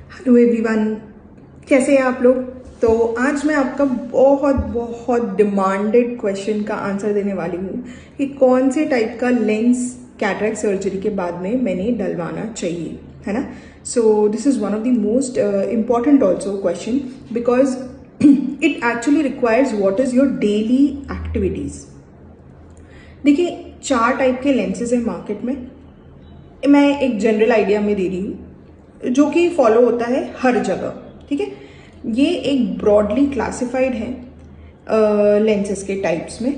Hello everyone, कैसे हैं आप लोग। तो आज मैं आपका बहुत बहुत डिमांडेड क्वेश्चन का आंसर देने वाली हूँ कि कौन से टाइप का लेंस कैटरेक्ट सर्जरी के बाद में मैंने डलवाना चाहिए, है ना। So this is one of the most important also question because it actually requires what is your daily activities. देखिए, 4 टाइप के लेंसेज हैं मार्केट में। मैं एक जनरल आइडिया में दे रही हूँ जो कि फॉलो होता है हर जगह, ठीक है। ये एक ब्रॉडली क्लासिफाइड है लेंसेज के टाइप्स में।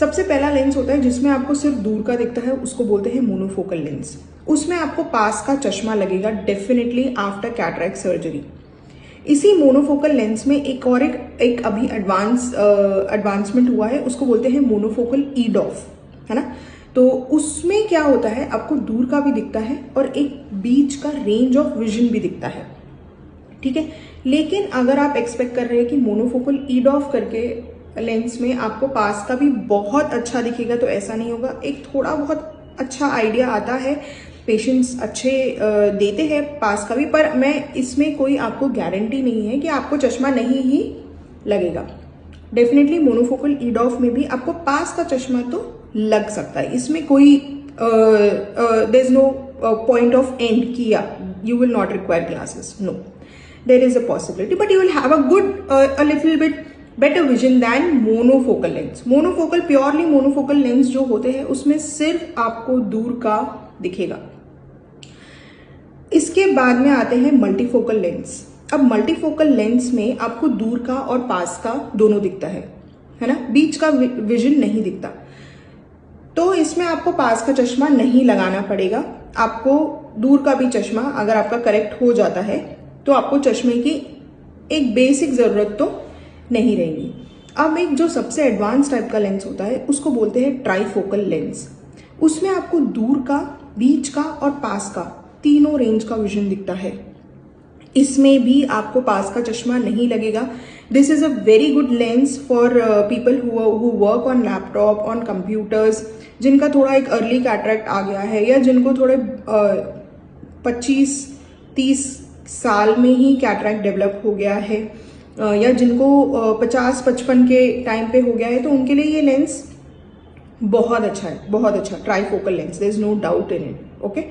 सबसे पहला लेंस होता है जिसमें आपको सिर्फ दूर का दिखता है, उसको बोलते हैं मोनोफोकल लेंस। उसमें आपको पास का चश्मा लगेगा डेफिनेटली आफ्टर कैटरेक्ट सर्जरी। इसी मोनोफोकल लेंस में एक अभी एडवांसमेंट हुआ है, उसको बोलते हैं मोनोफोकल ईडॉफ, है ना। तो उसमें क्या होता है, आपको दूर का भी दिखता है और एक बीच का रेंज ऑफ विजन भी दिखता है, ठीक है। लेकिन अगर आप एक्सपेक्ट कर रहे हैं कि मोनोफोकल ईडॉफ करके लेंस में आपको पास का भी बहुत अच्छा दिखेगा, तो ऐसा नहीं होगा। एक थोड़ा बहुत अच्छा आइडिया आता है, पेशेंट्स अच्छे देते हैं पास का भी, पर मैं इसमें कोई आपको गारंटी नहीं है कि आपको चश्मा नहीं ही लगेगा। डेफिनेटली मोनोफोकल ईडॉफ में भी आपको पास का चश्मा तो लग सकता है, इसमें कोई there is no point of end किया you will not require glasses, no, there is a possibility, but you will have a good a little bit better vision than monofocal lens. Monofocal, purely monofocal lens जो होते हैं उसमें सिर्फ आपको दूर का दिखेगा। इसके बाद में आते हैं मल्टीफोकल लेंस। अब मल्टीफोकल लेंस में आपको दूर का और पास का दोनों दिखता है ना, बीच का विजन नहीं दिखता। तो इसमें आपको पास का चश्मा नहीं लगाना पड़ेगा, आपको दूर का भी चश्मा अगर आपका करेक्ट हो जाता है तो आपको चश्मे की एक बेसिक जरूरत तो नहीं रहेगी। अब एक जो सबसे एडवांस टाइप का लेंस होता है उसको बोलते हैं ट्राइफोकल लेंस। उसमें आपको दूर का, बीच का और पास का तीनों रेंज का विजन दिखता है। इसमें भी आपको पास का चश्मा नहीं लगेगा। This is a very good lens for people who work on laptop, on computers, जिनका थोड़ा एक अर्ली कैटरेक्ट आ गया है या जिनको थोड़े 25-30 साल में ही कैटरेक्ट डेवलप हो गया है, या जिनको 50-55 के टाइम पे हो गया है, तो उनके लिए ये लेंस बहुत अच्छा है, बहुत अच्छा trifocal lens, there is no doubt in it, okay.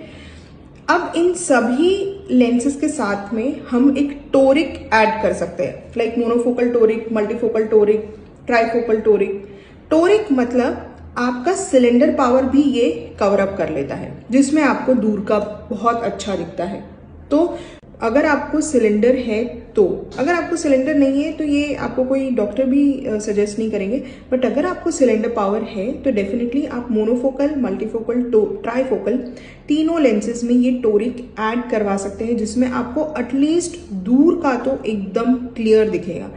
अब इन सभी लेंसेज के साथ में हम एक टोरिक ऐड कर सकते हैं, like monofocal toric, multifocal toric, trifocal toric. Toric मतलब आपका सिलेंडर पावर भी ये कवर अप कर लेता है, जिसमें आपको दूर का बहुत अच्छा दिखता है। तो अगर आपको सिलेंडर है तो, अगर आपको सिलेंडर नहीं है तो ये आपको कोई डॉक्टर भी सजेस्ट नहीं करेंगे, बट अगर आपको सिलेंडर पावर है तो डेफिनेटली आप मोनोफोकल, मल्टीफोकल, ट्राइफोकल तीनों लेंसेज में ये टोरिक ऐड करवा सकते हैं, जिसमें आपको एटलीस्ट दूर का तो एकदम क्लियर दिखेगा।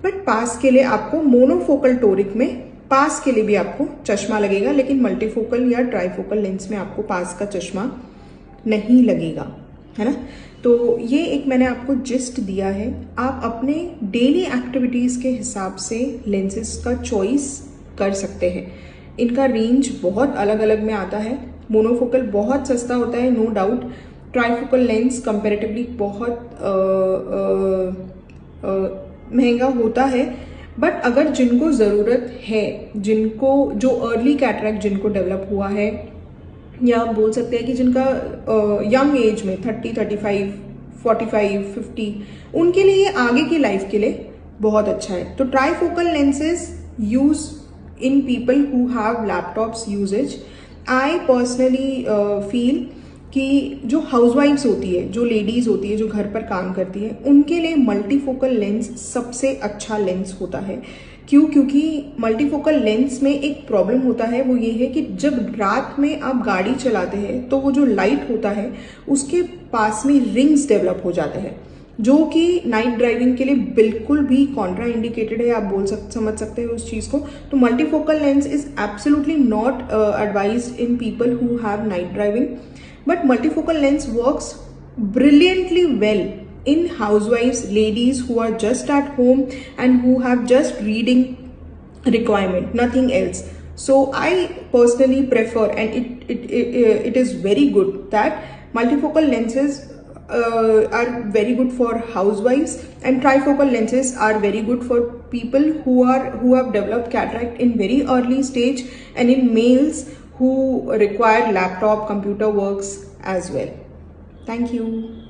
बट पास के लिए आपको मोनोफोकल टोरिक में पास के लिए भी आपको चश्मा लगेगा, लेकिन मल्टीफोकल या ट्राइफोकल लेंस में आपको पास का चश्मा नहीं लगेगा, है ना। तो ये एक मैंने आपको जिस्ट दिया है। आप अपने डेली एक्टिविटीज़ के हिसाब से लेंसेज का चॉइस कर सकते हैं। इनका रेंज बहुत अलग अलग में आता है। मोनोफोकल बहुत सस्ता होता है, no doubt. Trifocal lens comparatively बहुत महंगा होता है, बट अगर जिनको ज़रूरत है, जिनको जो अर्ली कैटरेक्ट जिनको डेवलप हुआ है, या आप बोल सकते हैं कि जिनका यंग एज में 30, 35, 45, 50, उनके लिए आगे की लाइफ के लिए बहुत अच्छा है। तो trifocal lenses use in people who have laptops usage. I personally feel कि जो हाउसवाइफ्स होती है, जो लेडीज होती है, जो घर पर काम करती है, उनके लिए मल्टीफोकल लेंस सबसे अच्छा लेंस होता है। क्यों? क्योंकि मल्टीफोकल लेंस में एक प्रॉब्लम होता है, वो ये है कि जब रात में आप गाड़ी चलाते हैं तो वो जो लाइट होता है उसके पास में रिंग्स डेवलप हो जाते हैं, जो कि नाइट ड्राइविंग के लिए बिल्कुल भी कॉन्ट्रा इंडिकेटेड है। आप समझ सकते हैं उस चीज़ को। तो multifocal lens is absolutely not advised in people who have night driving, but multifocal lens works brilliantly well in housewives, ladies who are just at home and who have just reading requirement, nothing else. So I personally prefer, and it is very good that multifocal lenses are very good for housewives, and trifocal lenses are very good for people who have developed cataract in very early stage, and in males who require laptop computer works as well. Thank you.